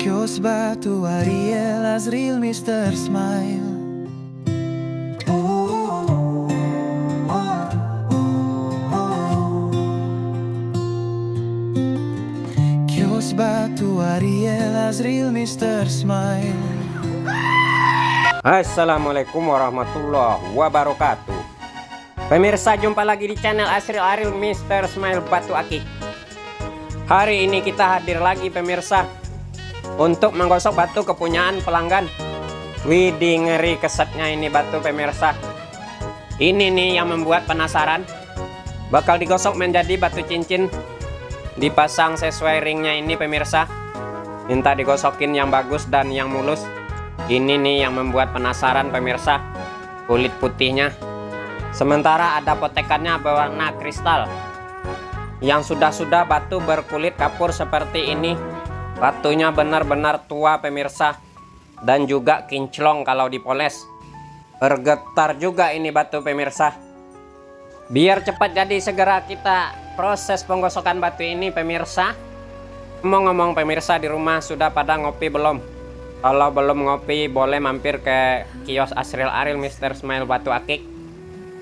Kios Batu, Ariel, Azril, Mr. Smile. Kios Batu, Ariel, Azril, Mr. Smile. Assalamualaikum warahmatullahi wabarakatuh. Pemirsa, jumpa lagi di channel Azril Ariel Mr. Smile Batu Akik. Hari ini kita hadir lagi pemirsa untuk menggosok batu kepunyaan pelanggan. Widih, ngeri kesetnya ini batu pemirsa. Ini nih yang membuat penasaran. Bakal digosok menjadi batu cincin, dipasang sesuai ringnya ini pemirsa. Minta digosokin yang bagus dan yang mulus. Ini nih yang membuat penasaran pemirsa, kulit putihnya. Sementara ada potekannya berwarna kristal. Yang sudah batu berkulit kapur seperti ini. Batunya benar-benar tua pemirsa, dan juga kinclong kalau dipoles. Bergetar juga ini batu pemirsa. Biar cepat jadi, segera kita proses penggosokan batu ini pemirsa. Ngomong-ngomong pemirsa, di rumah sudah pada ngopi belum? Kalau belum ngopi, boleh mampir ke kios Azril Ariel Mr. Smile Batu Akik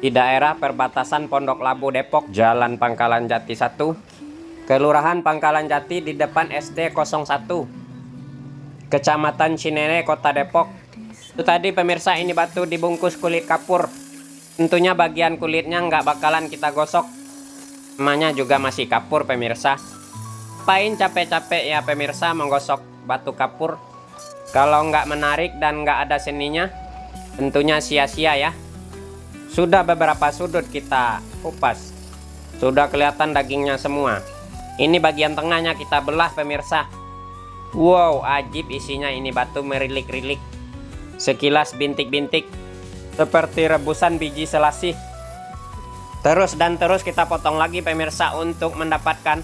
di daerah perbatasan Pondok Labu Depok, Jalan Pangkalan Jati 1, Kelurahan Pangkalan Jati, di depan SD 01, Kecamatan Cinere, Kota Depok. Itu tadi pemirsa, ini batu dibungkus kulit kapur. Tentunya bagian kulitnya nggak bakalan kita gosok, namanya juga masih kapur pemirsa. Apain capek-capek ya pemirsa menggosok batu kapur kalau nggak menarik dan nggak ada seninya, tentunya sia-sia ya. Sudah beberapa sudut kita kupas, sudah kelihatan dagingnya semua. Ini bagian tengahnya kita belah pemirsa. Wow, ajib isinya ini batu merilik-rilik, sekilas bintik-bintik seperti rebusan biji selasih. Terus kita potong lagi pemirsa untuk mendapatkan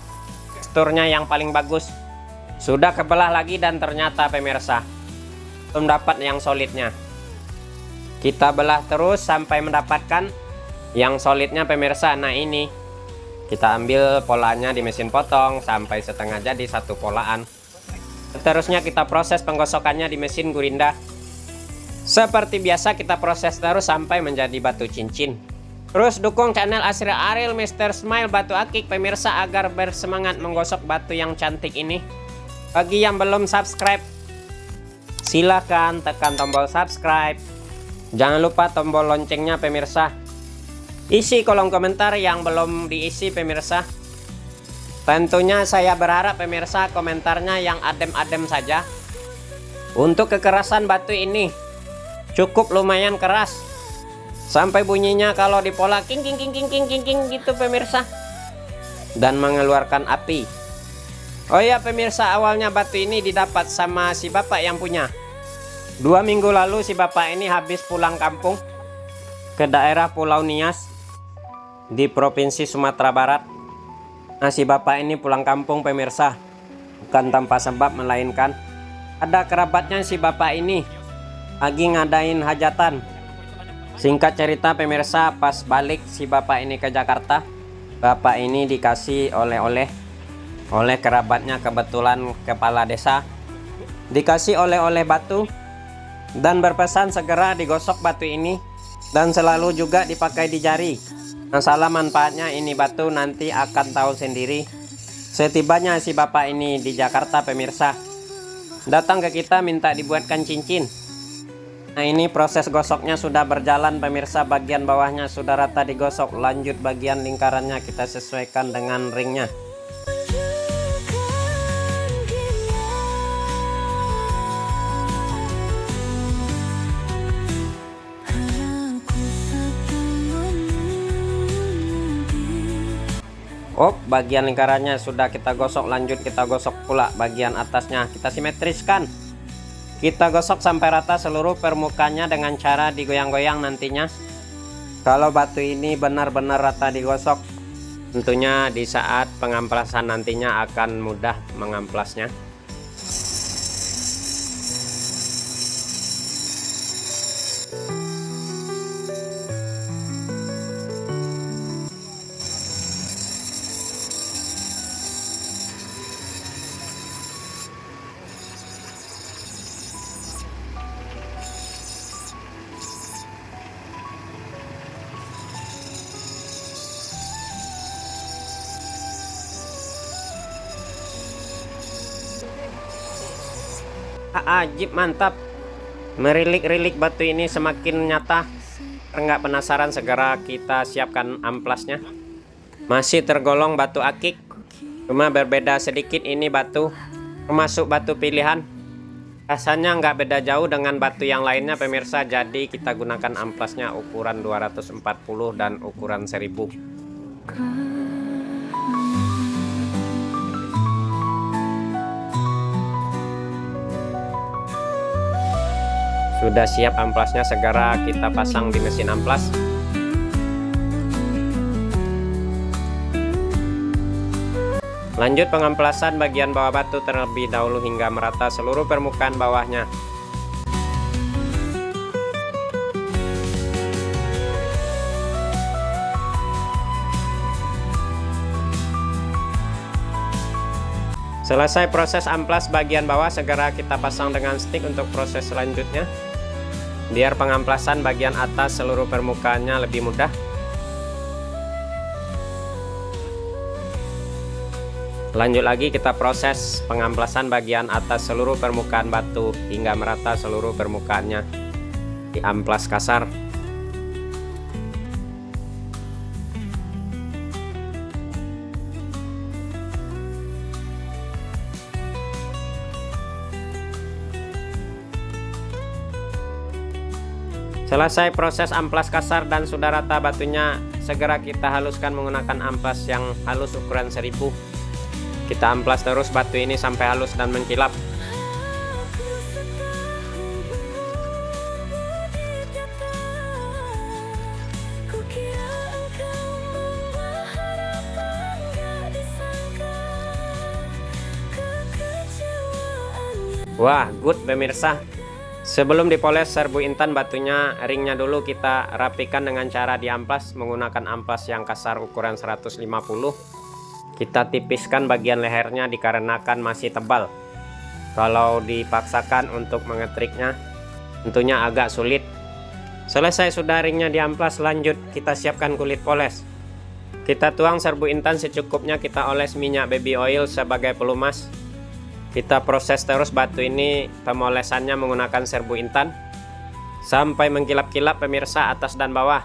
teksturnya yang paling bagus. Sudah kebelah lagi dan ternyata pemirsa belum dapat yang solidnya. Kita belah terus sampai mendapatkan yang solidnya pemirsa. Nah, ini kita ambil polanya di mesin potong sampai setengah jadi satu polaan. Seterusnya kita proses penggosokannya di mesin gurinda. Seperti biasa kita proses terus sampai menjadi batu cincin. Terus dukung channel Azril Ariel Mr. Smile Batu Akik pemirsa agar bersemangat menggosok batu yang cantik ini. Bagi yang belum subscribe, silahkan tekan tombol subscribe. Jangan lupa tombol loncengnya pemirsa. Isi kolom komentar yang belum diisi pemirsa. Tentunya saya berharap pemirsa komentarnya yang adem-adem saja. Untuk kekerasan batu ini cukup lumayan keras, sampai bunyinya kalau dipola king king king king king king king gitu pemirsa, dan mengeluarkan api. Oh ya pemirsa, awalnya batu ini didapat sama si bapak yang punya. 2 minggu lalu si bapak ini habis pulang kampung ke daerah Pulau Nias di Provinsi Sumatera Barat. Nah, si bapak ini pulang kampung pemirsa bukan tanpa sebab, melainkan ada kerabatnya si bapak ini lagi ngadain hajatan. Singkat cerita pemirsa, pas balik si bapak ini ke Jakarta, bapak ini dikasih oleh-oleh oleh kerabatnya, kebetulan kepala desa, dikasih oleh-oleh batu dan berpesan segera digosok batu ini dan selalu juga dipakai di jari. Masalah manfaatnya ini batu nanti akan tahu sendiri setibanya si bapak ini di Jakarta pemirsa. Datang ke kita minta dibuatkan cincin. Nah, ini proses gosoknya sudah berjalan pemirsa. Bagian bawahnya sudah rata digosok, lanjut bagian lingkarannya kita sesuaikan dengan ringnya. Bagian lingkarannya sudah kita gosok, lanjut kita gosok pula bagian atasnya. Kita simetriskan, kita gosok sampai rata seluruh permukaannya dengan cara digoyang-goyang nantinya. Kalau batu ini benar-benar rata digosok, tentunya di saat pengamplasan nantinya akan mudah mengamplasnya. Ajib, mantap. Merilik-rilik batu ini semakin nyata. Enggak penasaran, segera kita siapkan amplasnya. Masih tergolong batu akik, cuma berbeda sedikit. Ini batu termasuk batu pilihan. Rasanya nggak beda jauh dengan batu yang lainnya pemirsa. Jadi kita gunakan amplasnya ukuran 240 dan ukuran 1000. Sudah siap amplasnya, segera kita pasang di mesin amplas. Lanjut pengamplasan bagian bawah batu terlebih dahulu hingga merata seluruh permukaan bawahnya. Selesai proses amplas bagian bawah, segera kita pasang dengan stick untuk proses selanjutnya, biar pengamplasan bagian atas seluruh permukaannya lebih mudah. Lanjut lagi kita proses pengamplasan bagian atas seluruh permukaan batu hingga merata seluruh permukaannya diamplas kasar. Selesai proses amplas kasar dan sudah rata batunya, segera kita haluskan menggunakan amplas yang halus ukuran 1000. Kita amplas terus batu ini sampai halus dan mengkilap. Wah, good pemirsa. Sebelum dipoles serbu intan batunya, ringnya dulu kita rapikan dengan cara diamplas menggunakan amplas yang kasar ukuran 150. Kita tipiskan bagian lehernya dikarenakan masih tebal. Kalau dipaksakan untuk mengetriknya tentunya agak sulit. Selesai sudah ringnya diamplas, lanjut kita siapkan kulit poles. Kita tuang serbu intan secukupnya, kita oles minyak baby oil sebagai pelumas. Kita proses terus batu ini pemolesannya menggunakan serbu intan sampai mengkilap-kilap pemirsa, atas dan bawah.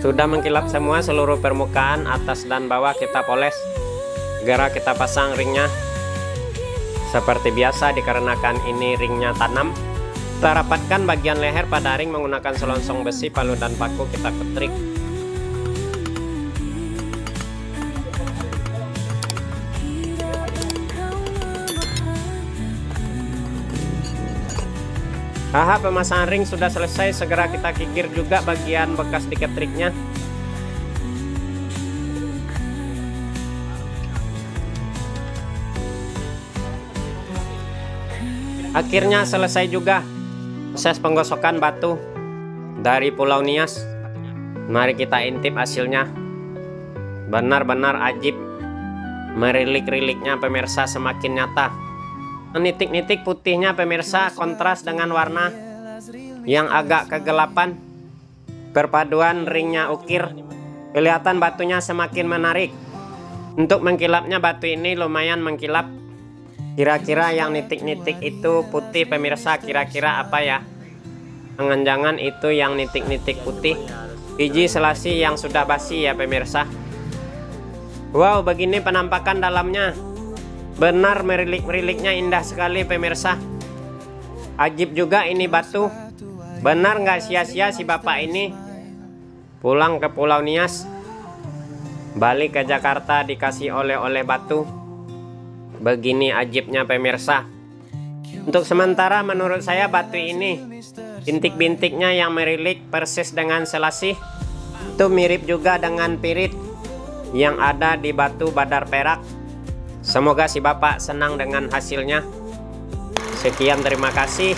Sudah mengkilap semua seluruh permukaan atas dan bawah, kita poles. Segera kita pasang ringnya. Seperti biasa, dikarenakan ini ringnya tanam, kita rapatkan bagian leher pada ring menggunakan selongsong besi, palu dan paku, kita ketrik. Tahap pemasangan ring sudah selesai, segera kita kikir juga bagian bekas diketriknya. Akhirnya selesai juga proses penggosokan batu dari Pulau Nias. Mari kita intip hasilnya. Benar-benar ajib. Merilik-riliknya pemirsa semakin nyata. Nitik-nitik putihnya pemirsa kontras dengan warna yang agak kegelapan. Perpaduan ringnya ukir, kelihatan batunya semakin menarik. Untuk mengkilapnya batu ini lumayan mengkilap. Kira-kira yang nitik-nitik itu putih pemirsa, kira-kira apa ya? Jangan-jangan itu yang nitik-nitik putih biji selasi yang sudah basi ya pemirsa. Wow, begini penampakan dalamnya. Benar merilik-meriliknya indah sekali pemirsa. Ajib juga ini batu. Benar nggak sia-sia si bapak ini pulang ke Pulau Nias, balik ke Jakarta dikasih oleh-oleh batu. Begini ajibnya pemirsa. Untuk sementara menurut saya batu ini bintik-bintiknya yang merilik persis dengan selasih. Itu mirip juga dengan pirit yang ada di batu badar perak. Semoga si bapak senang dengan hasilnya. Sekian, terima kasih.